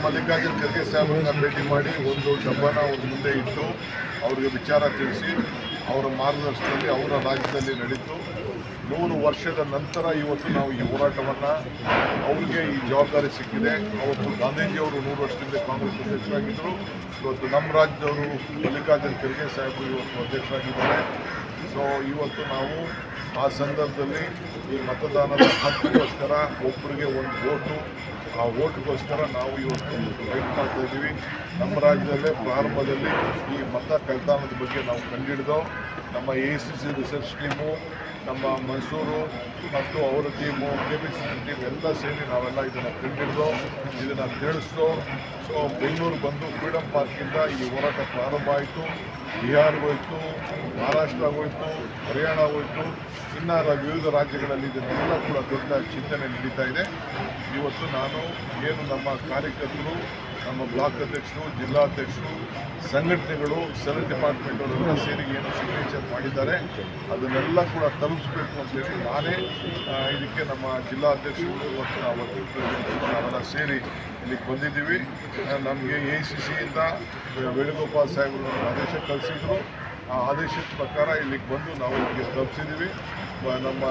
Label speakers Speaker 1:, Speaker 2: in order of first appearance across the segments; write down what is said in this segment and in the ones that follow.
Speaker 1: ಮಲ್ಲಿಕಾರ್ಜುನ ಖರ್ಗೆ ಸಾಹೇಬ್ರನ್ನ ಭೇಟಿ ಮಾಡಿ ಒಂದು ಡಬ್ಬನ ಅವ್ರ ಮುಂದೆ ಇಟ್ಟು ಅವ್ರಿಗೆ ವಿಚಾರ ತಿಳಿಸಿ ಅವರ ಮಾರ್ಗದರ್ಶನದಲ್ಲಿ ಅವರ ರಾಜ್ಯದಲ್ಲಿ ನಡೀತು 100 ವರ್ಷದ ನಂತರ ಇವತ್ತು ನಾವು ಈ ಹೋರಾಟವನ್ನು ಅವ್ರಿಗೆ ಈ ಜವಾಬ್ದಾರಿ ಸಿಕ್ಕಿದೆ. ಅವತ್ತು ಗಾಂಧೀಜಿಯವರು 100 ವರ್ಷದಿಂದ ಕಾಂಗ್ರೆಸ್ ಅಧ್ಯಕ್ಷರಾಗಿದ್ದರು. ಇವತ್ತು ನಮ್ಮ ರಾಜ್ಯದವರು ಮಲ್ಲಿಕಾರ್ಜುನ ಖರ್ಗೆ ಸಾಹೇಬರು ಇವತ್ತು ಅಧ್ಯಕ್ಷರಾಗಿದ್ದಾರೆ. ಸೊ ಇವತ್ತು ನಾವು ಆ ಸಂದರ್ಭದಲ್ಲಿ ಈ ಮತದಾನದ ಹಕ್ಕಿಗೋಸ್ಕರ ಒಬ್ಬರಿಗೆ ಒಂದು ವೋಟು, ಆ ವೋಟ್ಗೋಸ್ಕರ ನಾವು ಇವತ್ತು ಫೈಟ್ ಮಾಡ್ತಾ ಇದ್ದೀವಿ. ನಮ್ಮ ರಾಜ್ಯದಲ್ಲೇ ಪ್ರಾರಂಭದಲ್ಲಿ ಈ ಮತ ಕಳ್ತನದ ಬಗ್ಗೆ ನಾವು ಕಂಡುಹಿಡಿದು ನಮ್ಮ AICC ರಿಸರ್ಚ್ ಟೀಮು, ನಮ್ಮ ಮೈಸೂರು ಮತ್ತು ಅವರ ಟೀಮು, KPCC ಟೀಮ್ ಎಲ್ಲ ಸೇರಿ ನಾವೆಲ್ಲ ಇದನ್ನು ಕಂಡುಹಿಡಿದು ಇದನ್ನು ತಿಳಿಸ್ದು. ಸೊ ಬೆಂಗಳೂರು ಬಂದು ಫ್ರೀಡಮ್ ಪಾರ್ಕಿಂದ ಈ ಹೋರಾಟ ಪ್ರಾರಂಭ ಆಯಿತು. ಬಿಹಾರ್ಗೆ ಹೋಯಿತು, ಮಹಾರಾಷ್ಟ್ರಗೆ ಹೋಯಿತು, ಹರಿಯಾಣ ಹೋಯಿತು, ಇನ್ನು ವಿವಿಧ ರಾಜ್ಯಗಳಲ್ಲಿ ಇದನ್ನೆಲ್ಲ ಕೂಡ ದೊಡ್ಡ ಚಿಂತನೆ ನಡೀತಾ ಇದೆ. ಇವತ್ತು ನಾನು ಏನು ನಮ್ಮ ಕಾರ್ಯಕರ್ತರು, ನಮ್ಮ ಬ್ಲಾಕ್ ಅಧ್ಯಕ್ಷರು, ಜಿಲ್ಲಾಧ್ಯಕ್ಷರು, ಸಂಘಟನೆಗಳು, ಸೆಲ್ ಡಿಪಾರ್ಟ್ಮೆಂಟ್ ಅವರೆಲ್ಲ ಸೇರಿ ಏನು ಸಿಗ್ನೇಚರ್ ಮಾಡಿದ್ದಾರೆ ಅದನ್ನೆಲ್ಲ ಕೂಡ ತಲುಪಿಸಬೇಕು ಅಂತೇಳಿ ನಾನೇ ಇದಕ್ಕೆ ನಮ್ಮ ಜಿಲ್ಲಾಧ್ಯಕ್ಷರು ಮತ್ತು ನಾವೆಲ್ಲ ಸೇರಿ ಇಲ್ಲಿಗೆ ಬಂದಿದ್ದೀವಿ. ನಮಗೆ AICCಯಿಂದ ವೇಣುಗೋಪಾಲ್ ಸಾಹೇಬರು ಆದೇಶ ಕಳಿಸಿದ್ರು. ಆ ಆದೇಶದ ಪ್ರಕಾರ ಇಲ್ಲಿಗೆ ಬಂದು ನಾವು ಇಲ್ಲಿಗೆ ತಲುಪಿಸಿದ್ದೀವಿ. ನಮ್ಮ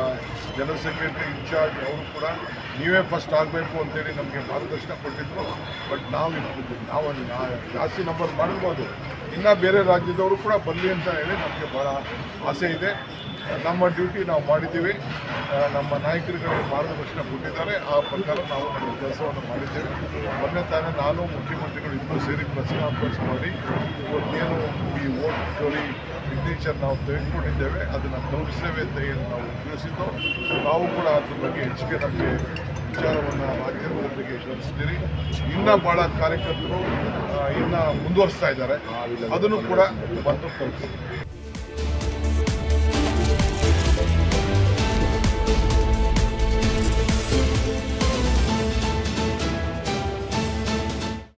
Speaker 1: ಜನರಲ್ ಸೆಕ್ರೆಟರಿ ಇನ್ಚಾರ್ಜ್ ಅವರು ಕೂಡ ನೀವೇ ಫಸ್ಟ್ ಆಗಬೇಕು ಅಂತೇಳಿ ನಮಗೆ ಮಾರ್ಗದರ್ಶನ ಕೊಟ್ಟಿದ್ದರು. ಬಟ್ ನಾವು ಜಾಸ್ತಿ ನಂಬರ್ ಮಾಡಿರ್ಬೋದು, ಇನ್ನು ಬೇರೆ ರಾಜ್ಯದವರು ಕೂಡ ಬರಲಿ ಅಂತ ಹೇಳಿ ನಮಗೆ ಭಾಳ ಆಸೆ ಇದೆ. ನಮ್ಮ ಡ್ಯೂಟಿ ನಾವು ಮಾಡಿದ್ದೀವಿ. ನಮ್ಮ ನಾಯಕರುಗಳಿಗೆ ಮಾರ್ಗದರ್ಶನ ಕೊಟ್ಟಿದ್ದಾರೆ. ಆ ಪ್ರಕಾರ ನಾವು ನಮ್ಮ ಕೆಲಸವನ್ನು ಮಾಡಿದ್ದೇವೆ. ಮೊನ್ನೆ ತಾನೇ ನಾನು ಮುಖ್ಯಮಂತ್ರಿಗಳು ಇಬ್ಬರು ಸೇರಿ ಪ್ರೆಸ್ ಕಾನ್ಫರೆನ್ಸ್ ಮಾಡಿ ಇವತ್ತೇನು ಈ ವೋಟ್ ಚೋರಿ ಸಿಗ್ನೇಚರ್ ನಾವು ತೆಗೆದುಕೊಂಡಿದ್ದೇವೆ ಅದನ್ನು ತಲುಪಿಸ್ತೇವೆ ಅಂತ ಏನು ನಾವು ತಿಳಿಸಿದ್ದು. ನಾವು ಕೂಡ ಅದ್ರ ಬಗ್ಗೆ ಹೆಚ್ಚಿಗೆ ನಮಗೆ ವಿಚಾರವನ್ನು ರಾಜ್ಯದ ಜೊತೆಗೆ ಕಳಿಸಿದ್ದೀರಿ. ಇನ್ನೂ ಭಾಳ ಕಾರ್ಯಕರ್ತರು ಇನ್ನೂ ಮುಂದುವರಿಸ್ತಾ ಇದ್ದಾರೆ, ಅದನ್ನು ಕೂಡ ಬಂದು ತಲುಪಿಸ್ತೀವಿ.